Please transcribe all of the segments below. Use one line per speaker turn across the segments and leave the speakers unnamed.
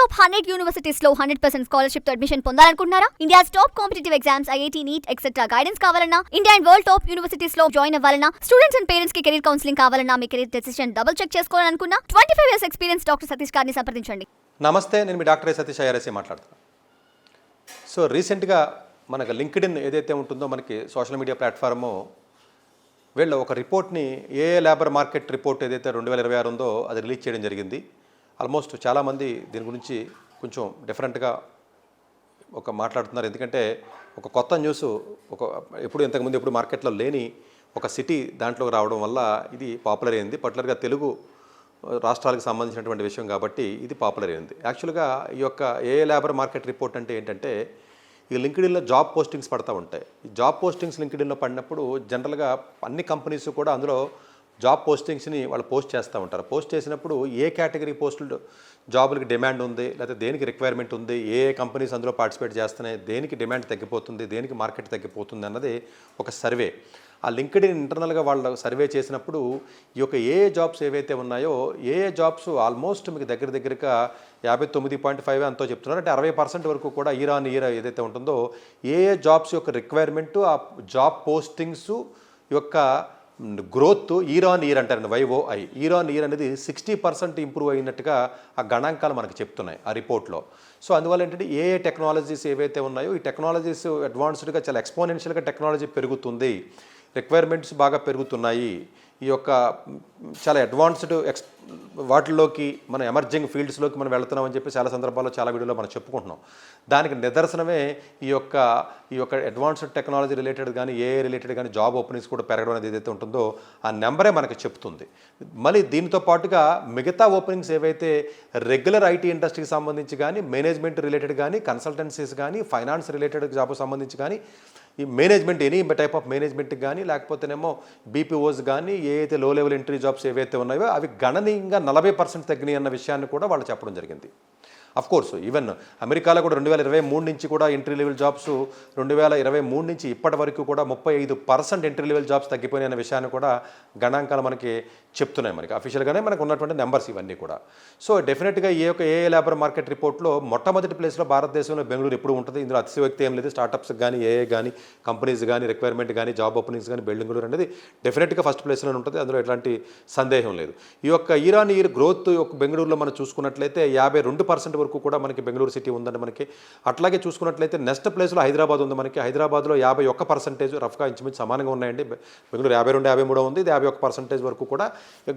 Top 100 universities లో 100% scholarship తో admission పొందాలనుకుంటున్నారా? India's top competitive exams, IIT, NEET etcetera guidance కావాలన్నా, India and world top universities లో join అవ్వాలన్నా, స్టూడెంట్స్ అండ్ పేరెంట్స్ కి కెరీర్ కౌన్సిలింగ్ కావాలన్నా, మీ కెరీర్ డెసిషన్ డబుల్ చెక్ చేసుకోవాలనుకున్నా 25 years ఎక్స్పీరియన్స్ డాక్టర్ సతీష్ గారిని సంప్రదించండి.
నమస్తే, నేను మీ డాక్టర్ సతీష్ ఐఆర్ఎస్ఏ మాట్లాడుతున్నాను. సో రీసెంట్గా మనకు లింక్డ్ఇన్ ఏదైతే ఉంటుందో మనకి సోషల్ మీడియా ప్లాట్ఫారము వీళ్ళు ఒక రిపోర్ట్ని ఏ లేబర్ మార్కెట్ రిపోర్ట్ ఏదైతే 2026 ఉందో అది రిలీజ్ చేయడం జరిగింది. ఆల్మోస్ట్ చాలామంది దీని గురించి కొంచెం డిఫరెంట్గా మాట్లాడుతున్నారు. ఎందుకంటే ఒక కొత్త న్యూస్, ఇంతకుముందు ఎప్పుడు మార్కెట్లో లేని ఒక సిటీ దాంట్లో రావడం వల్ల ఇది పాపులర్ అయింది. పర్టికులర్గా తెలుగు రాష్ట్రాలకు సంబంధించినటువంటి విషయం కాబట్టి ఇది పాపులర్ అయింది. యాక్చువల్గా ఈ యొక్క ఏ లేబర్ మార్కెట్ రిపోర్ట్ అంటే ఏంటంటే, ఈ లింక్డ్ఇన్లో జాబ్ పోస్టింగ్స్ పడతా ఉంటాయి. ఈ జాబ్ పోస్టింగ్స్ లింక్డ్ఇన్లో పడినప్పుడు జనరల్గా అన్ని కంపెనీస్ కూడా అందులో జాబ్ పోస్టింగ్స్ని వాళ్ళు పోస్ట్ చేస్తూ ఉంటారు. పోస్ట్ చేసినప్పుడు ఏ కేటగిరీ పోస్టులు జాబులకి డిమాండ్ ఉంది, లేకపోతే దేనికి రిక్వైర్మెంట్ ఉంది, ఏ కంపెనీస్ అందులో పార్టిసిపేట్ చేస్తున్నాయి, దేనికి డిమాండ్ తగ్గిపోతుంది, దేనికి మార్కెట్ తగ్గిపోతుంది అన్నది ఒక సర్వే. ఆ లింక్డ్ఇన్ ఇంటర్నల్గా వాళ్ళు సర్వే చేసినప్పుడు ఈ యొక్క ఏ జాబ్స్ ఏవైతే ఉన్నాయో ఏ జాబ్స్ ఆల్మోస్ట్ మీకు దగ్గరగా 59.5 అంతో చెప్తున్నారు. అంటే 60% వరకు కూడా ఇయర్ ఆన్ ఇయర్ ఏదైతే ఉంటుందో ఏ జాబ్స్ యొక్క రిక్వైర్మెంటు, ఆ జాబ్ పోస్టింగ్స్ యొక్క గ్రోత్ ఇయర్ ఆన్ ఇయర్ అంటారండి, YOI. ఇయర్ ఆన్ ఇయర్ అనేది 60% ఇంప్రూవ్ అయినట్టుగా ఆ గణాంకాలు మనకు చెప్తున్నాయి ఆ రిపోర్ట్లో. సో అందువల్ల ఏంటంటే ఏ టెక్నాలజీస్ ఏవైతే ఉన్నాయో ఈ టెక్నాలజీస్ అడ్వాన్స్డ్గా చాలా ఎక్స్పోనెన్షియల్గా టెక్నాలజీ పెరుగుతుంది, రిక్వైర్మెంట్స్ బాగా పెరుగుతున్నాయి. ఈ యొక్క చాలా అడ్వాన్స్డ్ వాటిల్లోకి మన ఎమర్జింగ్ ఫీల్డ్స్లోకి మనం వెళ్తున్నామని చెప్పి చాలా సందర్భాల్లో చాలా వీడియోలో మనం చెప్పుకుంటున్నాం. దానికి నిదర్శనమే ఈ యొక్క అడ్వాన్స్డ్ టెక్నాలజీ రిలేటెడ్ కానీ ఏఐ రిలేటెడ్ కానీ జాబ్ ఓపెనింగ్స్ కూడా పెరగడం అనేది ఏదైతే ఉంటుందో ఆ నెంబరే మనకు చెప్తుంది. మళ్ళీ దీంతో పాటుగా మిగతా ఓపెనింగ్స్ ఏవైతే రెగ్యులర్ ఐటీ ఇండస్ట్రీకి సంబంధించి కానీ, మేనేజ్మెంట్ రిలేటెడ్ కానీ, కన్సల్టెన్సీస్ కానీ, ఫైనాన్స్ రిలేటెడ్ జాబ్కి సంబంధించి కానీ, ఈ మేనేజ్మెంట్ ఎనీ టైప్ ఆఫ్ మేనేజ్మెంట్కి కానీ, లేకపోతేనేమో బీపీఓస్ కానీ, ఏదైతే లో లెవెల్ ఎంట్రీ జాబ్స్ ఏవైతే ఉన్నాయో అవి గణనీయంగా 40% తగ్గినాయి అన్న విషయాన్ని కూడా వాళ్ళు చెప్పడం జరిగింది. కోర్స్ ఈవెన్ అమెరికాలో కూడా 2023 నుంచి కూడా ఎంట్రీ లెవెల్ జాబ్స్ 2023 నుంచి ఇప్పటి వరకు కూడా 35% ఎంట్రీ లెవెల్ జాబ్స్ తగ్గిపోయినాయి అనే విషయాన్ని కూడా గణాంకాలు మనకి చెప్తున్నాయి. మనకి అఫీషియల్గానే మనకు ఉన్నటువంటి నెంబర్స్ ఇవన్నీ కూడా. సో డెఫినెట్గా ఏ లేబర్ మార్కెట్ రిపోర్ట్లో మొట్టమొదటి ప్లేస్లో భారతదేశంలో బెంగళూరు ఎప్పుడు ఉంటుంది. ఇందులో అతిశయోక్తి ఏం లేదు. స్టార్టప్స్ కానీ, ఏఐ కానీ, కంపెనీస్ కానీ, రిక్వైర్మెంట్ కానీ, జాబ్ ఓపెనింగ్స్ కానీ బెంగళూరు అనేది డెఫినెట్గా ఫస్ట్ ప్లేస్లో ఉంటుంది. అందులో ఎలాంటి సందేహం లేదు. ఈ యొక్క ఇయర్ ఆన్ ఇయర్ గ్రోత్ యొక్క బెంగళూరులో మనం చూసుకున్నట్లయితే 52% వరకు కూడా మనకి బెంగళూరు సిటీ ఉందండి మనకి. అట్లాగే చూసుకున్నట్లయితే నెక్స్ట్ ప్లేస్లో హైదరాబాద్ ఉంది మనకి. హైదరాబాద్లో 51% రఫ్గా ఇంచుమించు సమానంగా ఉన్నాయండి. బెంగళూరు 52, 53 ఉంది. ఇది 51% వరకు కూడా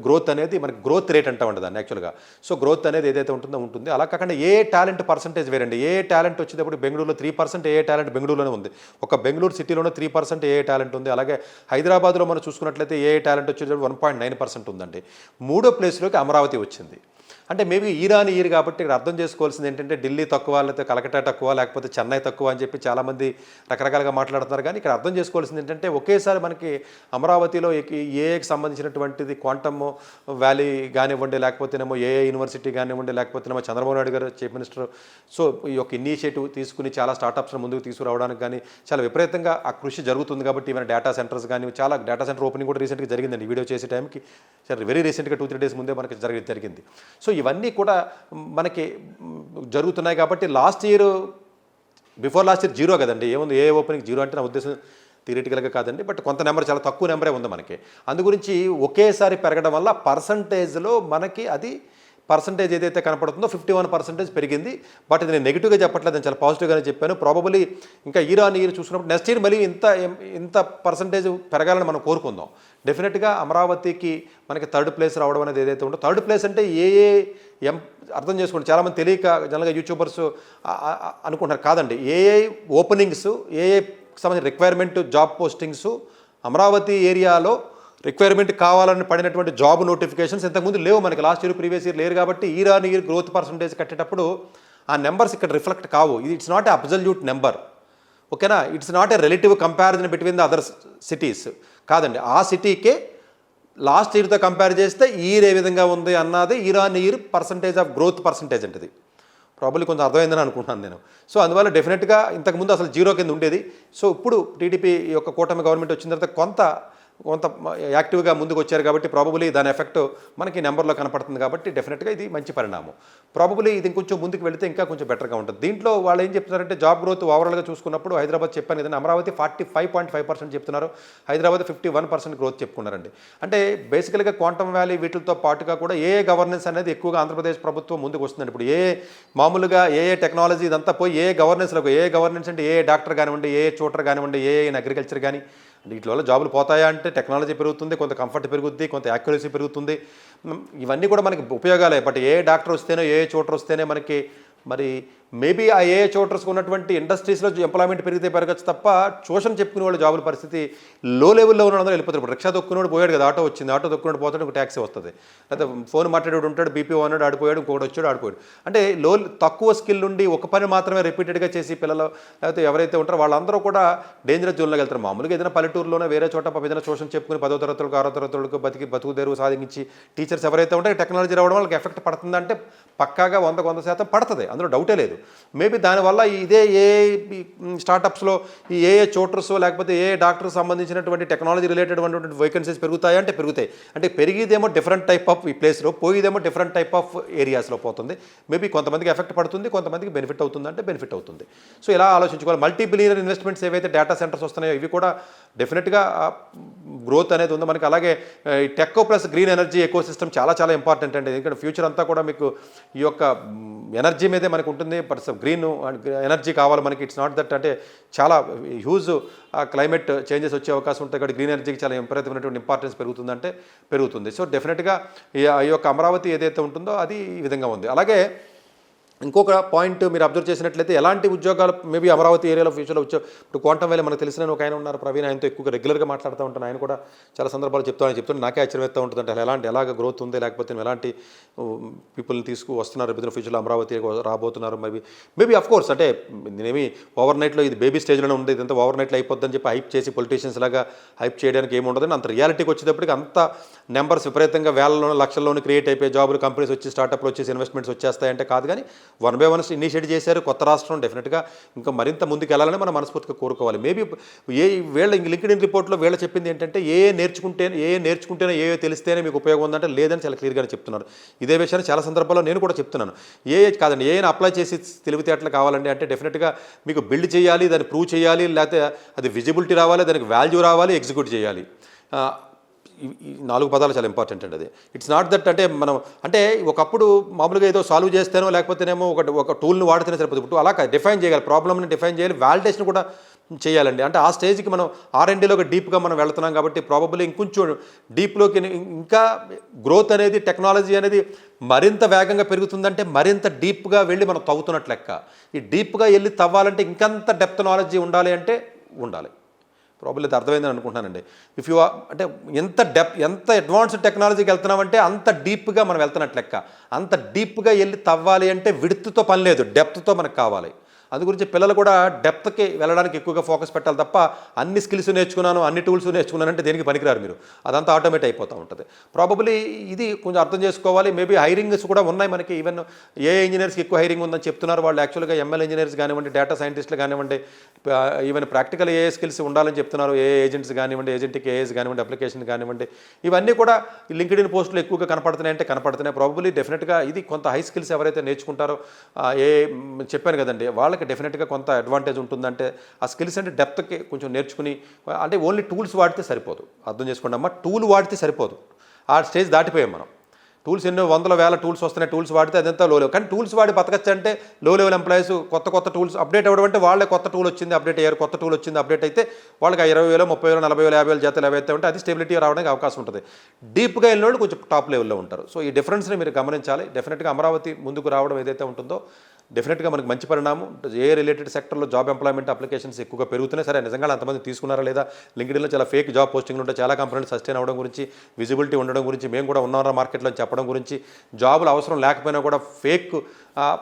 గ్రోత్ అనేది మనకి గ్రోత్ రేట్ అంటామండి దాన్ని యాక్చువల్గా. సో గ్రోత్ అనేది ఏదైతే ఉంటుందో ఉంటుంది. అలా కాకుండా ఏ టాలెంట్ పర్సంటేజ్ వేరండి. ఏ టాలెంట్ వచ్చేటప్పుడు బెంగళూరులో 3% ఏ టాలెంట్ బెంగళూరులోనే ఉంది. ఒక బెంగళూరు సిటీలోనే 3% ఏ టాలెంట్ ఉంది. అలాగే హైదరాబాద్లో మనం చూసుకున్నట్లయితే ఏ టాలెంట్ వచ్చేటప్పుడు 1.9% ఉందండి. మూడో ప్లేస్లోకి అమరావతి వచ్చింది. అంటే మేబీ ఈరాన్ ఇయర్ కాబట్టి ఇక్కడ అర్థం చేసుకోవాల్సింది ఏంటంటే ఢిల్లీ తక్కువ, లేకపోతే కలకట్టా తక్కువ, లేకపోతే చెన్నై తక్కువ అని చెప్పి చాలామంది రకరకాలుగా మాట్లాడుతున్నారు. కానీ ఇక్కడ అర్థం చేసుకోవాల్సింది ఏంటంటే ఒకేసారి మనకి అమరావతిలో ఏఐకి సంబంధించినటువంటిది క్వాంటమ్ వ్యాలీ కానివ్వండి, లేకపోతేనేమో ఏఐ యూనివర్సిటీ కానివ్వండి, లేకపోతేనేమో చంద్రబాబు నాయుడు గారు చీఫ్ మినిస్టర్ సో ఈ యొక్క ఇనిషియేటివ్ తీసుకుని చాలా స్టార్టప్స్ను ముందుకు తీసుకురావడానికి కానీ చాలా విపరీతంగా ఆ కృషి జరుగుతుంది. కాబట్టి ఈవెన్ డేటా సెంటర్స్ కానీ చాలా డేటా సెంటర్ ఓపెనింగ్ కూడా రీసెంట్గా జరిగిందండి. వీడియో చేసే టైంకి వెరీ రీసెంట్గా 2-3 days ముందే మనకి జరిగింది. సో ఇవన్నీ కూడా మనకి జరుగుతున్నాయి. కాబట్టి బిఫోర్ లాస్ట్ ఇయర్ 0 కదండి. ఏముంది ఏ ఓపెనింగ్ 0 అంటే నా ఉద్దేశం థియరిటికల్గా కాదండి. బట్ కొంత నెంబర్ చాలా తక్కువ నెంబరే ఉంది మనకి. అందు గురించి ఒకేసారి పెరగడం వల్ల పర్సంటేజ్లో మనకి అది పర్సంటేజ్ ఏదైతే కనపడుతుందో 51% పెరిగింది. బట్ ఇది నేను నెగిటివ్గా చెప్పట్లేదు, నేను చాలా పాజిటివ్గానే చెప్పాను. ప్రాబబులీ ఇంకా ఇయర్ ఆన్ ఇయర్ చూసుకున్నప్పుడు నెక్స్ట్ ఇయర్ మళ్ళీ ఇంత పర్సంటేజ్ పెరగాలని మనం కోరుకుందాం. డెఫినెట్గా అమరావతికి మనకి 3rd ప్లేస్ రావడం అనేది ఏదైతే ఉందో 3rd ప్లేస్ అంటే అర్థం చేసుకోండి. చాలామంది తెలియక జనరల్గా యూట్యూబర్స్ అనుకుంటున్నారు. కాదండి, ఏఐ ఓపెనింగ్స్, ఏఐ సంబంధించిన రిక్వైర్మెంట్ జాబ్ పోస్టింగ్స్ అమరావతి ఏరియాలో రిక్వైర్మెంట్ కావాలని పడినటువంటి జాబ్ నోటిఫికేషన్స్ ఇంతకుముందు లేవు మనకి. లాస్ట్ ఇయర్ ప్రీవియస్ ఇయర్ లేరు. కాబట్టి year on year growth percentage కట్టేటప్పుడు ఆ నెంబర్స్ ఇక్కడ రిఫ్లెక్ట్ కావు. It's not a absolute number, ఓకేనా. It's not a relative comparison between the other cities కాదండి. ఆ సిటీకే లాస్ట్ ఇయర్తో కంపేర్ చేస్తే ఇయర్ ఏ విధంగా ఉంది అన్నది year on year percentage of growth percentage అంటది. ప్రాబ్లీ కొంచెం అర్థమైందని అనుకుంటున్నాను నేను. సో అందువల్ల డెఫినెట్గా ఇంతకుముందు అసలు 0 కింద ఉండేది. సో ఇప్పుడు టీడీపీ యొక్క కూటమి గవర్నమెంట్ వచ్చిన తర్వాత కొంత కొంత యాక్టివ్గా ముందుకు వచ్చారు కాబట్టి ప్రాబబులీ దాని ఎఫెక్ట్ మనకి నెంబర్లో కనపడుతుంది కాబట్టి డెఫినెట్గా ఇది మంచి పరిణామం. ప్రాబబులీ ఇది ఇంకొంచెం ముందుకు వెళితే ఇంకా కొంచెం బెటర్గా ఉంటుంది. దీంట్లో వాళ్ళు ఏం చెప్తున్నారంటే జాబ్ గ్రోత్ ఓవరాల్గా చూసుకున్నప్పుడు హైదరాబాద్ చెప్పాను కదండి, అమరావతి 45.5% చెప్తున్నారు, హైదరాబాద్ 51% గ్రోత్ చెప్పుకున్నారండి. అంటే బేసికల్గా క్వాంటమ్ వ్యాలీ వీటితో పాటుగా కూడా ఏ గవర్నెన్స్ అనేది ఎక్కువగా ఆంధ్రప్రదేశ్ ప్రభుత్వం ముందుకు వస్తుందండి. ఇప్పుడు మామూలుగా ఏ టెక్నాలజీ ఇదంతా పోయి ఏ గవర్నెన్స్ అంటే ఏ డాక్టర్ కానివ్వండి, ఏ చూటర్ కానివ్వండి, ఏ అగ్రికల్చర్ కానీ వీటి వల్ల జాబులు పోతాయా అంటే టెక్నాలజీ పెరుగుతుంది, కొంత కంఫర్ట్ పెరుగుద్ది, కొంత యాక్యురసీ పెరుగుతుంది. ఇవన్నీ కూడా మనకి ఉపయోగాలే. బట్ ఏ డాక్టర్ వస్తేనే ఏ చూటర్ వస్తేనే మనకి మరి మేబీ ఆ ఏ చోటర్స్కి ఉన్నటువంటి ఇండస్ట్రీస్లో ఎంప్లాయ్మెంట్ పెరిగితే పెరగచ్చు తప్ప ట్యూషన్ చెప్పుకునే వాళ్ళు జాబుల పరిస్థితి లో లెవెల్లో ఉన్న అందరూ వెళ్ళిపోతారు. ఇప్పుడు రిక్షా దొక్కునేవాడు పోయాడు కదా, ఆటో వచ్చింది, ఆటో దొక్కునేవాడు పోతాడు, ఒక ట్యాక్సీ వస్తుంది, లేకపోతే ఫోన్ మాట్లాడేవాడు ఉంటాడు, బీపీఓ అన్నాడు ఆడిపోయాడు, ఇంకొకటి వచ్చాడు ఆడిపోయాడు. అంటే తక్కువ స్కిల్ ఉండి ఒక పని మాత్రమే రిపీటెడ్గా చేసి పిల్లలు లేకపోతే ఎవరైతే ఉంటారో వాళ్ళందరూ కూడా డేంజరస్ జోన్లోకి వెళ్తారు. మామూలుగా ఏదైనా పల్లెటూరులోనే వేరే చోట ఏదైనా ట్యూషన్ చెప్పుకుని 10వ తరగతులకు 6వ తరగతులకు బతుకు తెరువు సాధించి టీచర్స్ ఎవరైతే ఉంటారో టెక్నాలజీ రావడం వాళ్ళకి ఎఫెక్ట్ పడుతుందంటే పక్కాగా 100% పడుతుంది, అందులో డౌటే లేదు. మేబీ దానివల్ల ఇదే ఏ స్టార్టప్స్లో ఈ ఏ చోటర్స్ లేకపోతే ఏ డాక్టర్స్ సంబంధించినటువంటి టెక్నాలజీ రిలేటెడ్ అనేటువంటి వేకెన్సీస్ పెరుగుతాయి అంటే పెరుగుతాయి. అంటే పెరిగిదేమో డిఫరెంట్ టైప్ ఆఫ్ ఈ ప్లేస్లో, పోయిదేమో డిఫరెంట్ టైప్ ఆఫ్ ఏరియాస్లో పోతుంది. మేబీ కొంతమందికి ఎఫెక్ట్ పడుతుంది, కొంతమందికి బెనిఫిట్ అవుతుంది అంటే బెనిఫిట్ అవుతుంది. సో ఇలా ఆలోచించుకోవాలి. మల్టీ బిలియనర్ ఇన్వెస్ట్మెంట్స్ ఏవైతే డేటా సెంటర్స్ వస్తున్నాయో ఇవి కూడా డెఫినెట్గా గ్రోత్ అనేది ఉంది మనకి. అలాగే ఈ టెక్కో plus green energy ecosystem చాలా చాలా ఇంపార్టెంట్ అండి. ఎందుకంటే ఫ్యూచర్ అంతా కూడా మీకు ఈ యొక్క ఎనర్జీ మీదే మనకు ఉంటుంది. బట్ గ్రీన్ ఎనర్జీ కావాలి మనకి. ఇట్స్ నాట్ దట్ అంటే చాలా హ్యూజ్ క్లైమేట్ చేంజెస్ వచ్చే అవకాశం ఉంటాయి కాబట్టి గ్రీన్ ఎనర్జీకి చాలా విపరీతమైనటువంటి ఇంపార్టెన్స్ పెరుగుతుందంటే పెరుగుతుంది. సో డెఫినెట్గా ఈ యొక్క అమరావతి ఏదైతే ఉంటుందో అది ఈ విధంగా ఉంది. అలాగే ఇంకొక పాయింట్ మీరు అబ్జర్వ్ చేసినట్లయితే ఎలాంటి ఉద్యోగాలు మేబీ అమరావతి ఏరియాలో ఫ్యూచర్లో ఇప్పుడు క్వాంటమ్ వ్యాలీ మనకు తెలిసిన ఒక ఆయన ఉన్నారు ప్రవీణ్, ఆయనతో ఎక్కువగా రెగ్యులర్గా మాట్లాడుతూ ఉంటాను. ఆయన కూడా చాలా సందర్భాలు చెప్తాను నాకే ఆశ్చర్యం వేస్తూ ఉంటుంది. అంటే ఎలాగ గ్రోత్ ఉంది, లేకపోతే ఎలాంటి పీపుల్ని వస్తున్నారు రేపు ఫ్యూచర్లో అమరావతి రాబోతున్నారు. మేబీ అఫ్ కోర్స్ అంటే నేనేమి ఓవర్ నైట్లో ఇది బేబీ స్టేజ్లోనే ఉంది, ఇదంతా ఓవర్ నైట్లో అయిపోద్దని చెప్పి హైప్ చేసి పొలిటీషియన్స్ లాగా హైప్ చేయడానికి ఏమి ఉండదని అంత రియాలిటీకి వచ్చేటప్పటికి అంత నెంబర్స్ విపరీతంగా వేలలోనూ లక్షల్లోనూ క్రియేట్ అయిపోయి జాబులు కంపెనీస్ వచ్చి స్టార్టప్లు వచ్చేసి ఇన్వెస్ట్మెంట్స్ వచ్చేస్తాయంటే కాదు. కానీ 1 by 1 ఇనిషియేట్ చేశారు కొత్త రాష్ట్రం. డెఫినెట్గా ఇంకా మరింత ముందుకు వెళ్ళాలని మనం మనస్ఫూర్తిగా కోరుకోవాలి. మేబీ వీళ్ళ లింక్డ్ఇన్ రిపోర్ట్లో వీళ్ళ చెప్పింది ఏంటంటే ఏ నేర్చుకుంటేనే ఏ తెలిస్తేనే మీకు ఉపయోగం ఉందంటే లేదని చాలా క్లియర్గానే చెప్తున్నారు. ఇదే విషయాన్ని చాలా సందర్భాల్లో నేను కూడా చెప్తున్నాను. కాదండి ఏఐని అప్లై చేసి తెలివితేటలు కావాలండి అంటే డెఫినెట్గా మీకు బిల్డ్ చేయాలి, దాన్ని ప్రూవ్ చేయాలి, లేకపోతే అది విజిబిలిటీ రావాలి, దానికి వాల్యూ రావాలి, ఎగ్జిక్యూట్ చేయాలి. ఈ 4 పదాలు చాలా ఇంపార్టెంట్ అండి. అది ఇట్స్ నాట్ దట్ అంటే మనం అంటే ఒకప్పుడు మామూలుగా ఏదో సాల్వ్ చేస్తేనో లేకపోతేనేమో ఒక టూల్ని వాడితేనే సరిపోతుంది. ఇప్పుడు అలా డిఫైన్ చేయాలి, ప్రాబ్లమ్ని డిఫైన్ చేయాలి, వాలిడేషన్ కూడా చేయాలండి. అంటే ఆ స్టేజ్కి మనం R&Dలోకి డీప్గా మనం వెళ్తున్నాం కాబట్టి ప్రాబబ్లీ ఇంకొంచెం డీప్లోకి ఇంకా గ్రోత్ అనేది టెక్నాలజీ అనేది మరింత వేగంగా పెరుగుతుందంటే మరింత డీప్గా వెళ్ళి మనం తవ్వుతున్నట్లు లెక్క. ఈ డీప్గా వెళ్ళి తవ్వాలంటే ఇంకంత డెప్త్ నాలెడ్జీ ఉండాలి అంటే ఉండాలి. ప్రాబ్లమ్ అయితే అర్థమైందని అనుకుంటున్నానండి. ఇఫ్ యూ అంటే ఎంత అడ్వాన్స్డ్ టెక్నాలజీకి వెళ్తున్నామంటే అంత డీప్గా మనం వెళ్తున్నట్లు లెక్క. అంత డీప్గా వెళ్ళి తవ్వాలి అంటే విడ్త్తో పని లేదు, డెప్త్తో మనకు కావాలి. అందుగురించి పిల్లలు కూడా డెప్త్కి వెళ్ళడానికి ఎక్కువగా ఫోకస్ పెట్టాలి తప్ప అన్ని స్కిల్స్ నేర్చుకున్నాను, అన్ని టూల్స్ నేర్చుకున్నానంటే దేనికి పనికిరారు మీరు, అదంతా ఆటోమేట్ అయిపోతూ ఉంటుంది. ప్రాబబ్లీ ఇది కొంచెం అర్థం చేసుకోవాలి. మేబీ హైరింగ్స్ కూడా ఉన్నాయి మనకి. ఈవెన్ ఏ ఇంజనీర్స్కి ఎక్కువ హైరింగ్ ఉందని చెప్తున్నారు వాళ్ళు. యాక్చువల్గా ML ఇంజనీర్స్ కానివ్వండి, డేటా సైంటిస్టులు కానివ్వండి, ఈవెన్ ప్రాక్టికల్ ఏ స్కిల్స్ ఉండాలని చెప్తున్నారు. ఏ ఏజెంట్స్ కానివ్వండి, ఏజెంట్కి ఏఎస్ కానివ్వండి, అప్లికేషన్ కానివ్వండి, ఇవన్నీ కూడా లింక్డ్ఇన్ పోస్టులు ఎక్కువగా కనపడుతున్నాయంటే కనపడుతున్నాయి. ప్రాబబ్లీ డెఫినెట్గా ఇది కొంత హై స్కిల్స్ ఎవరైతే నేర్చుకుంటారో చెప్పాను కదండి వాళ్ళకి డెఫినెట్గా కొంత అడ్వాంటేజ్ ఉంటుందంటే ఆ స్కిల్స్ అంటే డెప్త్కి కొంచెం నేర్చుకుని అంటే ఓన్లీ టూల్స్ వాడితే సరిపోదు. అర్థం చేసుకోండి అమ్మా, టూల్ వాడితే సరిపోదు. ఆ స్టేజ్ దాటిపోయాం మనం. టూల్స్ ఎన్నో 100,000 టూల్స్ వస్తున్నాయి, టూల్స్ వాడితే అదంతా లో లెవెల్. కానీ టూల్స్ వాడి బతకచ్చు అంటే లో లెవెల్ ఎంప్లాయీస్ కొత్త టూల్స్ అప్డేట్ అవ్వడం అంటే వాళ్ళే కొత్త టూల్ వచ్చింది అప్డేట్ అయ్యారు, కొత్త టూల్ వచ్చింది అప్డేట్ అయితే వాళ్ళకి 20,000 30,000 40,000 50,000 జీతాలు ఏవైతే ఉంటే అది స్టెబిలిటీ రావడానికి అవకాశం ఉంటుంది. డీప్గా వెళ్ళిన వాళ్ళు కొంచెం టాప్ లెవెల్లో ఉంటారు. సో ఈ డిఫరెన్స్ని మీరు గమనించాలి. డెఫినెట్గా అమరావతి ముందుకు రావడం ఏదైతే ఉంటుందో డెఫినెట్గా మనకి మంచి పరిణామం. ఏ రిలేటెడ్ సెక్టర్లో జాబ్ ఎంప్లాయ్మెంట్ అప్లికేషన్స్ ఎక్కువగా పెరుగుతున్నాయి. సరే నిజంగా అంతమంది తీసుకున్నారా లేదా, లింక్డ్ఇన్లో చాలా ఫేక్ జాబ్ పోస్టింగ్లు ఉంటాయి, చాలా కంపెనీలు సస్టైన్ అవ్వడం గురించి, విజిబిలిటీ ఉండడం గురించి, మేము కూడా ఉన్నారా మార్కెట్లో చెప్పడం గురించి, జాబులు అవసరం లేకపోయినా కూడా ఫేక్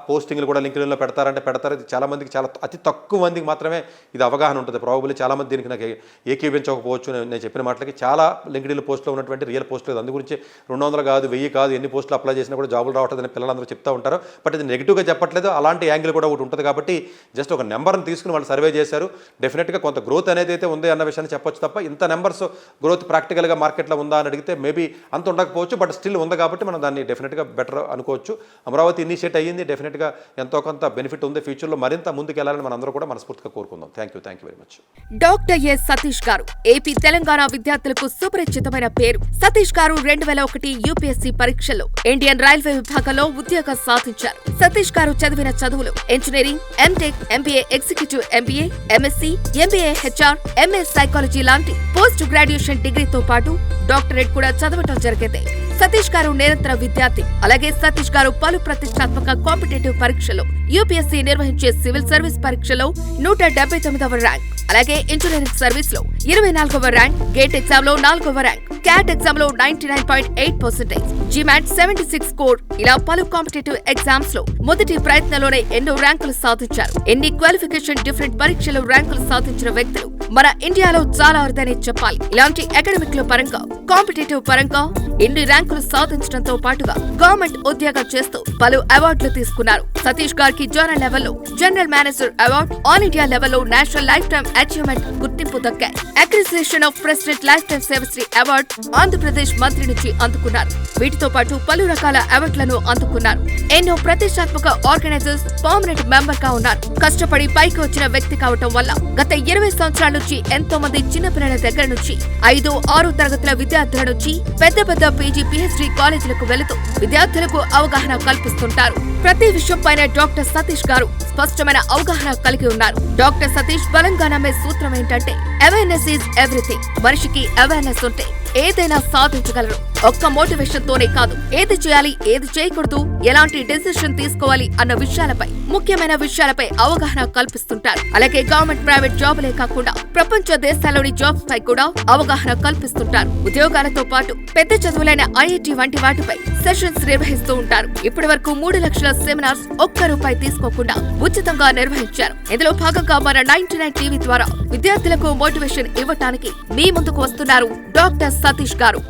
పోస్టింగ్లు కూడా లింక్డ్ఇన్లో పెడతారంటే పెడతారు. ఇది చాలామందికి చాలా అతి తక్కువ మందికి మాత్రమే ఇది అవగాహన ఉంటుంది. ప్రాబబ్లీ చాలామంది దీనికి నాకు ఏకీవించకపోవచ్చు. నేను చెప్పిన మాటలకి చాలా లింక్డ్ఇన్ పోస్టులో ఉన్నటువంటి రియల్ పోస్టులు అందు గురించి 200 కాదు 1000 కాదు ఎన్ని పోస్టులు అప్లై చేసినా కూడా జాబులు రావట్లేదని పిల్లలందరూ చెప్తూ ఉంటారు. బట్ ఇది నెగిటివ్గా చెప్పట్లేదు, అలాంటి యాంగిల్ కూడా ఒకటి ఉంటుంది కాబట్టి జస్ట్ ఒక నెంబర్ని తీసుకుని వాళ్ళు సర్వే చేశారు. డెఫినెట్గా కొంత గ్రోత్ అనేది అయితే ఉంది అన్న విషయాన్ని చెప్పొచ్చు తప్ప ఇంత నెంబర్స్ గ్రోత్ ప్రాక్టికల్గా మార్కెట్లో ఉందా అని అడిగితే మేబీ అంత ఉండకపోవచ్చు, బట్ స్టిల్ ఉంది కాబట్టి మనం దాన్ని డెఫినెట్గా బెటర్ అనుకోవచ్చు. అమరావతి ఇనిషియేట్ అయ్యింది, డెఫినెట్గా ఎంతో కొంత బెనిఫిట్ ఉంది. ఫ్యూచర్లో మరింత ముందుకు వెళ్ళాలని మనందరూ కూడా మనస్ఫూర్తిగా కోరుకుందాం. Thank you very much.
Doctor yes Satish గారు ఏపీ తెలంగాణ విద్యార్థులకు సుపరిచితమైన పేరు. సతీష్ గారు 2001 యూపీఎస్సీ పరీక్షల్లో ఇండియన్ రైల్వే విభాగంలో ఉద్యోగం సాధించారు. సతీష్ గారు చదివిన చదువులు engineering, MTech, MBA executive MBA, MSc, MBA HR, MA psychology లాంటి పోస్ట్ గ్రాడ్యుయేషన్ డిగ్రీతో పాటు డాక్టరేట్ కూడా చదవటం జరిగింది. సతీష్ గారు నిరంతర విద్యార్థి. అలాగే సతీష్ గారు పలు ప్రతిష్టాత్మక కాంపిటేటివ్ పరీక్షలో యూపీఎస్సీ నిర్వహించే సివిల్ సర్వీస్ పరీక్షలో 179వ ర్యాంక్, అలాగే ఇంజనీరింగ్ సర్వీస్ లో 24వ ర్యాంక్, గేట్ ఎగ్జామ్ లో 4వ ర్యాంక్, క్యాట్ ఎగ్జామ్ లో 99.8%, జిమాట్ 76 స్కోర్, ఇలా పలు కాంపిటేటివ్ ఎగ్జామ్స్ లో మొదటి ప్రయత్నంలోనే ఎన్నో ర్యాంకులు సాధించారు. ఎన్ని క్వాలిఫికేషన్ డిఫరెంట్ పరీక్షలు ర్యాంకులు సాధించిన వ్యక్తులు మన ఇండియాలో చాలా అరుదనే చెప్పాలి. ఇలాంటి అకాడమిక్ లో పరంగా, కాంపిటేటివ్ పరంగా ఎన్ని ర్యాంకులు సాధించడంతో పాటుగా గవర్నమెంట్ ఉద్యోగం చేస్తూ పలు అవార్డులు తీసుకున్నారు. సతీష్ గారికి జోనల్ లెవెల్లో general manager award, all India లెవెల్లో నేషనల్ లైఫ్ టైమ్ అచీవ్మెంట్ గుర్తింపు దక్కాయి. Appreciation of president lifetime Sevashri award Andhra Pradesh మంత్రి నుంచి అందుకున్నారు. వీటితో పాటు పలు రకాల అవార్డులను అందుకున్నారు. ఎన్నో ప్రతిష్టాత్మక ఆర్గనైజర్స్ పర్మనెంట్ మెంబర్ గా ఉన్నారు. కష్టపడి పైకి వచ్చిన వ్యక్తి కావటం వల్ల గత 20 సంవత్సరాల నుంచి ఎంతో మంది చిన్నపిల్లల దగ్గర నుంచి 5, 6 తరగతుల విద్యార్థుల నుంచి పెద్ద పెద్ద పీజీ, పీహెచ్డీ కాలేజీలకు వెళుతూ విద్యార్థులకు అవగాహన కల్పిస్తుంటారు. ప్రతి విషయంపైన డాక్టర్ సతీష్ గారు స్పష్టమైన అవగాహన కలిగి ఉన్నారు. డాక్టర్ సతీష్ బలంగా నమ్మే సూత్రం ఏంటంటే అవేర్నెస్ ఈజ్ ఎవ్రీథింగ్. మనిషికి అవేర్నెస్ ఉంటే ఏదైనా సాధించగలరు. ఒక్క మోటివేషన్ తోనే కాదు, ఏది చేయాలి, ఏది చేయకూడదు, ఎలాంటి డెసిషన్ తీసుకోవాలి అన్న విషయాలపై, ముఖ్యమైన విషయాలపై అవగాహన కల్పిస్తుంటారు. అలాగే గవర్నమెంట్, ప్రైవేట్ జాబులే కాకుండా ప్రపంచ దేశాల్లోని జాబ్స్ పై కూడా అవగాహన కల్పిస్తుంటారు. ఉద్యోగాలతో పాటు పెద్ద చదువులైన ఐఐటి వంటి వాటిపై సెషన్స్ నిర్వహిస్తూ ఉంటారు. ఇప్పటి వరకు 3 లక్షల సెమినార్స్ ₹1 తీసుకోకుండా ఉచితంగా నిర్వహించారు. ఇందులో భాగంగా మన 99 టీవీ ద్వారా విద్యార్థులకు మోటివేషన్ ఇవ్వటానికి మీ ముందుకు వస్తున్నారు డాక్టర్ సతీష్ గారు.